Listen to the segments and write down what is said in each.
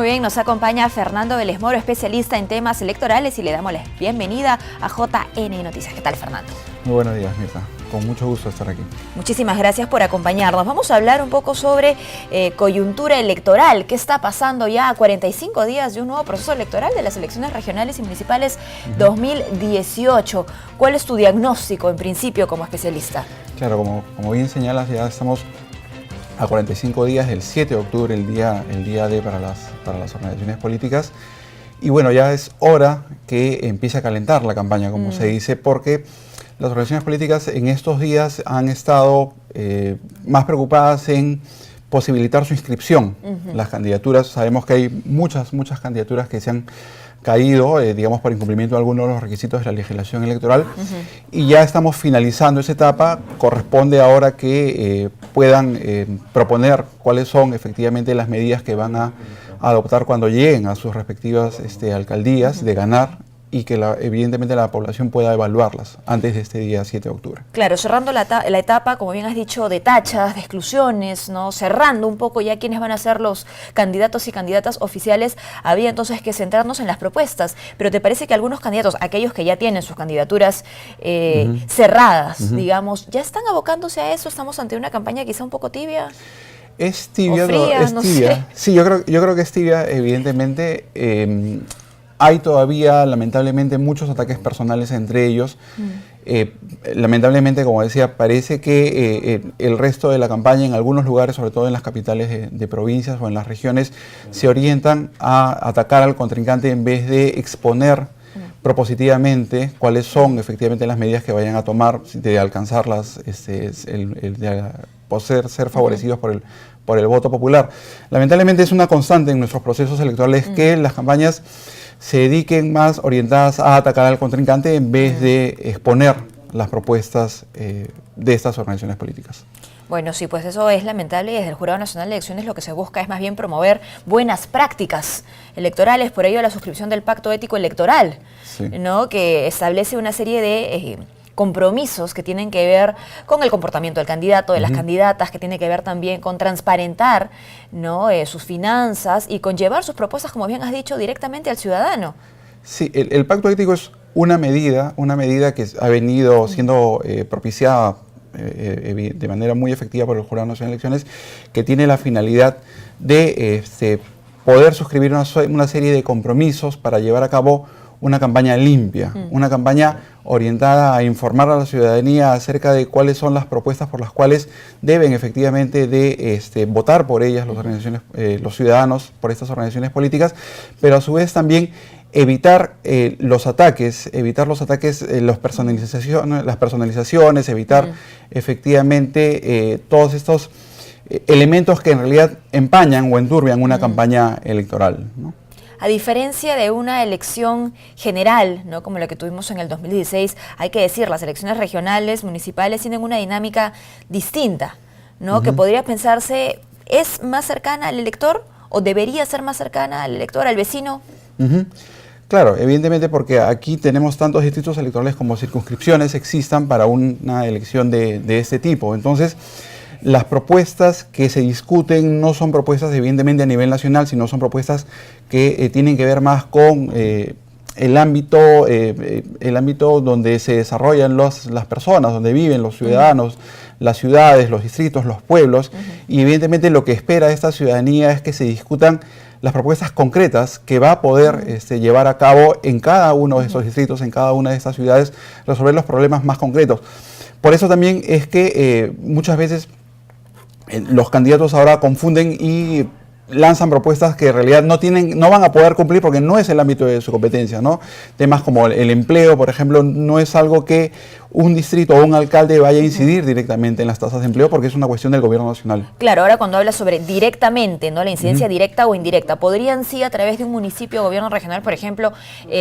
Muy bien, nos acompaña Fernando Vélez Moro, especialista en temas electorales, y le damos la bienvenida a JN Noticias. ¿Qué tal, Fernando? Muy buenos días, Mirta. Con mucho gusto estar aquí. Muchísimas gracias por acompañarnos. Vamos a hablar un poco sobre coyuntura electoral. ¿Qué está pasando ya a 45 días de un nuevo proceso electoral de las elecciones regionales y municipales 2018? ¿Cuál es tu diagnóstico en principio como especialista? Claro, como bien señalas, ya estamos a 45 días del 7 de octubre, el día D para las organizaciones políticas. Y bueno, ya es hora que empiece a calentar la campaña, como se dice, porque las organizaciones políticas en estos días han estado más preocupadas en posibilitar su inscripción. Las candidaturas, sabemos que hay muchas candidaturas que se han caído, digamos, por incumplimiento de algunos de los requisitos de la legislación electoral, y ya estamos finalizando esa etapa. Corresponde ahora que puedan proponer cuáles son efectivamente las medidas que van a adoptar cuando lleguen a sus respectivas alcaldías de ganar, y que evidentemente la población pueda evaluarlas antes de este día 7 de octubre. Claro, cerrando la etapa, como bien has dicho, de tachas, de exclusiones, ¿no? Cerrando un poco ya quiénes van a ser los candidatos y candidatas oficiales, había entonces que centrarnos en las propuestas. Pero ¿te parece que algunos candidatos, aquellos que ya tienen sus candidaturas cerradas, digamos, ya están abocándose a eso? ¿Estamos ante una campaña quizá un poco tibia? Es tibia, fría, es tibia. Sé. Sí, yo creo que es tibia, evidentemente. Hay todavía, lamentablemente, muchos ataques personales entre ellos. Lamentablemente, como decía, parece que el resto de la campaña en algunos lugares, sobre todo en las capitales de provincias o en las regiones, se orientan a atacar al contrincante en vez de exponer propositivamente cuáles son efectivamente las medidas que vayan a tomar de alcanzarlas, ser favorecidos por el voto popular. Lamentablemente es una constante en nuestros procesos electorales que las campañas se dediquen más orientadas a atacar al contrincante en vez de exponer las propuestas de estas organizaciones políticas. Bueno, sí, pues eso es lamentable, y desde el Jurado Nacional de Elecciones lo que se busca es más bien promover buenas prácticas electorales, por ello la suscripción del Pacto Ético Electoral, sí, ¿no? Que establece una serie de compromisos que tienen que ver con el comportamiento del candidato, de las candidatas, que tiene que ver también con transparentar, ¿no? Sus finanzas y con llevar sus propuestas, como bien has dicho, directamente al ciudadano. Sí, el pacto ético es una medida que ha venido siendo propiciada de manera muy efectiva por el Jurado Nacional de Elecciones, que tiene la finalidad de poder suscribir una serie de compromisos para llevar a cabo una campaña limpia, una campaña orientada a informar a la ciudadanía acerca de cuáles son las propuestas por las cuales deben efectivamente votar por ellas los ciudadanos, por estas organizaciones políticas, pero a su vez también evitar los ataques, las personalizaciones, evitar efectivamente todos estos elementos que en realidad empañan o enturbian una campaña electoral, ¿no? A diferencia de una elección general, ¿no?, como la que tuvimos en el 2016, hay que decir, las elecciones regionales, municipales, tienen una dinámica distinta, ¿no? Que podría pensarse, ¿es más cercana al elector o debería ser más cercana al elector, al vecino? Claro, evidentemente, porque aquí tenemos tantos distritos electorales como circunscripciones existan para una elección de este tipo. Entonces, las propuestas que se discuten no son propuestas evidentemente a nivel nacional, sino son propuestas que tienen que ver más con el ámbito donde se desarrollan las personas, donde viven los ciudadanos, las ciudades, los distritos, los pueblos, y evidentemente lo que espera esta ciudadanía es que se discutan las propuestas concretas que va a poder llevar a cabo en cada uno de estos distritos, en cada una de estas ciudades, resolver los problemas más concretos. Por eso también es que muchas veces los candidatos ahora confunden y lanzan propuestas que en realidad no van a poder cumplir porque no es el ámbito de su competencia, ¿no? Temas como el empleo, por ejemplo, no es algo que un distrito o un alcalde vaya a incidir directamente en las tasas de empleo, porque es una cuestión del gobierno nacional. Claro, ahora cuando hablas sobre directamente, ¿no?, la incidencia directa o indirecta, ¿podrían sí a través de un municipio o gobierno regional, por ejemplo,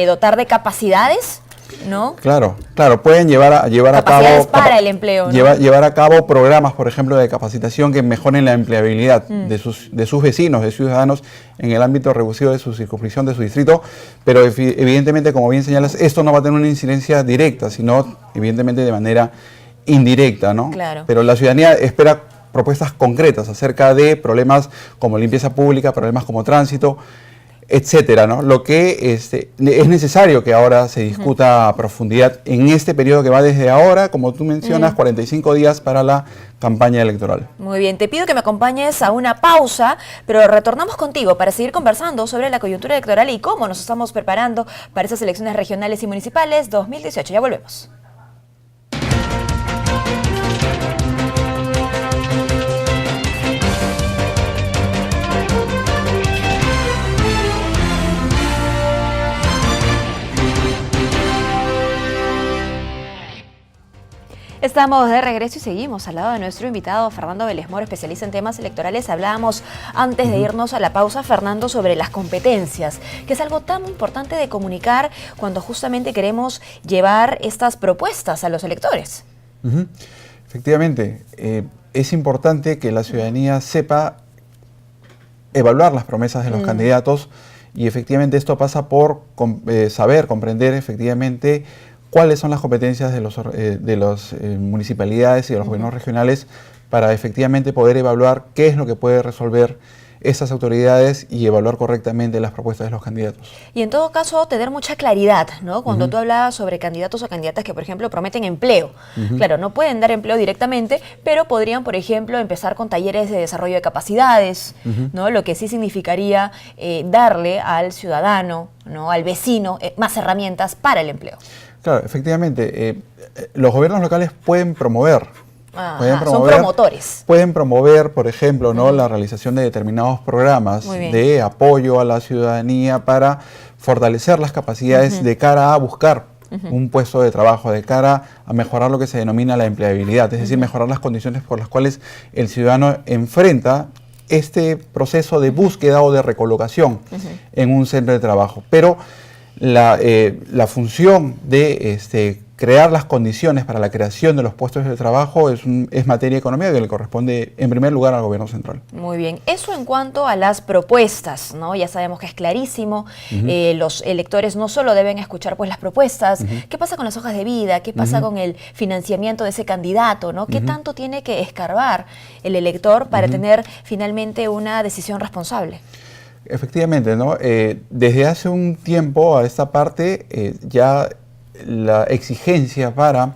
dotar de capacidades, ¿no? Claro, pueden llevar a cabo para el empleo, ¿no? llevar a cabo programas, por ejemplo, de capacitación que mejoren la empleabilidad de sus vecinos, de ciudadanos en el ámbito reducido de su circunscripción, de su distrito, pero evidentemente, como bien señalas, esto no va a tener una incidencia directa, sino evidentemente de manera indirecta, ¿no? Claro. Pero la ciudadanía espera propuestas concretas acerca de problemas como limpieza pública, problemas como tránsito, etcétera, ¿no? Lo que es necesario que ahora se discuta a profundidad en este periodo que va desde ahora, como tú mencionas, 45 días para la campaña electoral. Muy bien, te pido que me acompañes a una pausa, pero retornamos contigo para seguir conversando sobre la coyuntura electoral y cómo nos estamos preparando para esas elecciones regionales y municipales 2018. Ya volvemos. Estamos de regreso y seguimos al lado de nuestro invitado Fernando Vélez Moro, especialista en temas electorales. Hablábamos antes de irnos a la pausa, Fernando, sobre las competencias, que es algo tan importante de comunicar cuando justamente queremos llevar estas propuestas a los electores. Efectivamente, es importante que la ciudadanía sepa evaluar las promesas de los candidatos y efectivamente esto pasa por saber, comprender efectivamente cuáles son las competencias de las municipalidades y de los gobiernos regionales para efectivamente poder evaluar qué es lo que puede resolver esas autoridades y evaluar correctamente las propuestas de los candidatos. Y en todo caso, tener mucha claridad, ¿no? Cuando tú hablabas sobre candidatos o candidatas que, por ejemplo, prometen empleo. Claro, no pueden dar empleo directamente, pero podrían, por ejemplo, empezar con talleres de desarrollo de capacidades, ¿no? Lo que sí significaría darle al ciudadano, ¿no? Al vecino, más herramientas para el empleo. Claro, efectivamente, los gobiernos locales pueden promover. Son promotores. Pueden promover, por ejemplo, ¿no? la realización de determinados programas de apoyo a la ciudadanía para fortalecer las capacidades de cara a buscar un puesto de trabajo, de cara a mejorar lo que se denomina la empleabilidad, es decir, mejorar las condiciones por las cuales el ciudadano enfrenta este proceso de búsqueda o de recolocación en un centro de trabajo. Pero la función de crear las condiciones para la creación de los puestos de trabajo es materia económica que le corresponde en primer lugar al gobierno central. Muy bien, eso en cuanto a las propuestas, ¿no? Ya sabemos que es clarísimo, los electores no solo deben escuchar pues las propuestas, ¿qué pasa con las hojas de vida? ¿Qué pasa con el financiamiento de ese candidato? ¿No? ¿Qué tanto tiene que escarbar el elector para tener finalmente una decisión responsable? Efectivamente, ¿no? Desde hace un tiempo a esta parte ya la exigencia para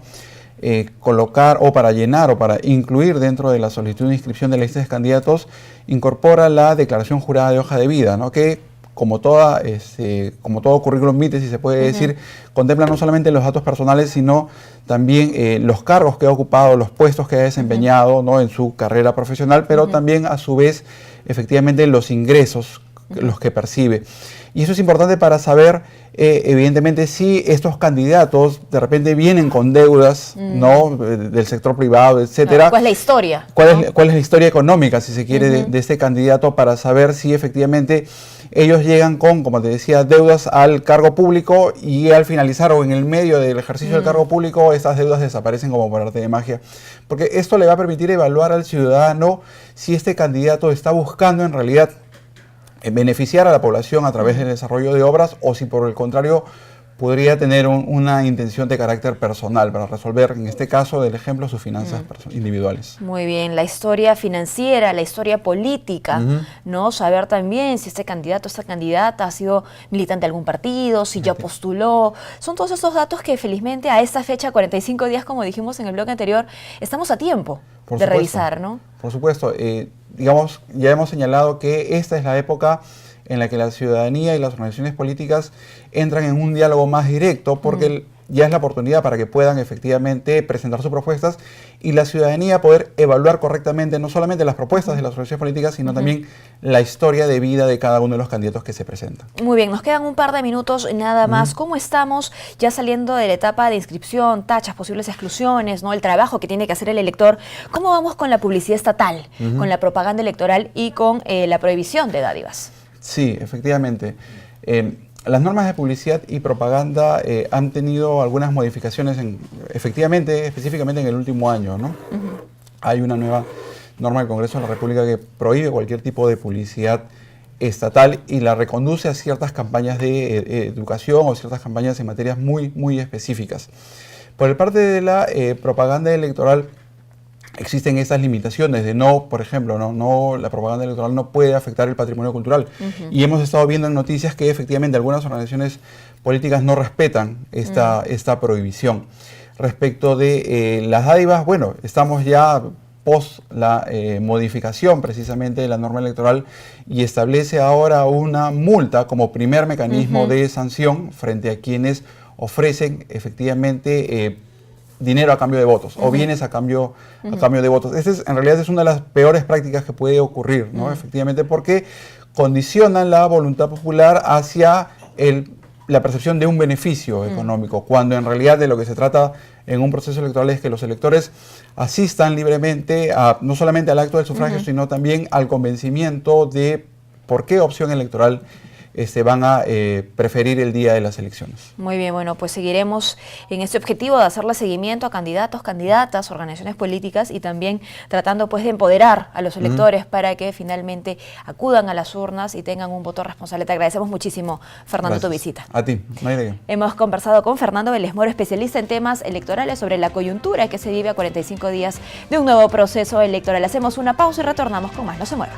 colocar o para llenar o para incluir dentro de la solicitud de inscripción de la lista de candidatos incorpora la declaración jurada de hoja de vida, ¿no? Que como todo currículum vitae, si se puede decir, contempla no solamente los datos personales, sino también los cargos que ha ocupado, los puestos que ha desempeñado, ¿no? en su carrera profesional, pero también a su vez efectivamente los ingresos los que percibe. Y eso es importante para saber, evidentemente, si estos candidatos de repente vienen con deudas ¿no? del sector privado, etcétera. ¿Cuál es la historia? ¿Cuál es la historia económica, si se quiere, de este candidato para saber si efectivamente ellos llegan con, como te decía, deudas al cargo público y al finalizar o en el medio del ejercicio del cargo público estas deudas desaparecen como por arte de magia? Porque esto le va a permitir evaluar al ciudadano si este candidato está buscando en realidad beneficiar a la población a través del desarrollo de obras o si por el contrario podría tener una intención de carácter personal para resolver, en este caso del ejemplo, sus finanzas individuales. Muy bien, la historia financiera, la historia política, ¿no? Saber también si este candidato, esta candidata ha sido militante de algún partido, si ya postuló. Son todos estos datos que felizmente a esta fecha, 45 días, como dijimos en el bloque anterior, estamos a tiempo de revisar, ¿no? Por supuesto, digamos, ya hemos señalado que esta es la época en la que la ciudadanía y las organizaciones políticas entran en un diálogo más directo porque ya es la oportunidad para que puedan efectivamente presentar sus propuestas y la ciudadanía poder evaluar correctamente no solamente las propuestas de las organizaciones políticas, sino también la historia de vida de cada uno de los candidatos que se presentan. Muy bien, nos quedan un par de minutos nada más. ¿Cómo estamos ya saliendo de la etapa de inscripción, tachas, posibles exclusiones, ¿no? El trabajo que tiene que hacer el elector? ¿Cómo vamos con la publicidad estatal, con la propaganda electoral y con la prohibición de dádivas? Sí, efectivamente. Las normas de publicidad y propaganda han tenido algunas modificaciones, específicamente en el último año, ¿no? Hay una nueva norma del Congreso de la República que prohíbe cualquier tipo de publicidad estatal y la reconduce a ciertas campañas de educación o ciertas campañas en materias muy, muy específicas. Por el parte de la propaganda electoral, existen estas limitaciones de no, por ejemplo, la propaganda electoral no puede afectar el patrimonio cultural. Y hemos estado viendo en noticias que efectivamente algunas organizaciones políticas no respetan esta prohibición. Respecto de las dádivas, bueno, estamos ya post la modificación precisamente de la norma electoral y establece ahora una multa como primer mecanismo de sanción frente a quienes ofrecen efectivamente dinero a cambio de votos o bienes a cambio de votos. En realidad es una de las peores prácticas que puede ocurrir, ¿no? Efectivamente, porque condicionan la voluntad popular hacia la percepción de un beneficio económico, cuando en realidad de lo que se trata en un proceso electoral es que los electores asistan libremente no solamente al acto del sufragio, sino también al convencimiento de por qué opción electoral van a preferir el día de las elecciones. Muy bien, bueno, pues seguiremos en este objetivo de hacerle seguimiento a candidatos, candidatas, organizaciones políticas y también tratando pues de empoderar a los electores para que finalmente acudan a las urnas y tengan un voto responsable. Te agradecemos muchísimo, Fernando, tu visita. A ti, no hay de qué. Hemos conversado con Fernando Vélez Moro, especialista en temas electorales, sobre la coyuntura que se vive a 45 días de un nuevo proceso electoral. Hacemos una pausa y retornamos con más. No se mueva.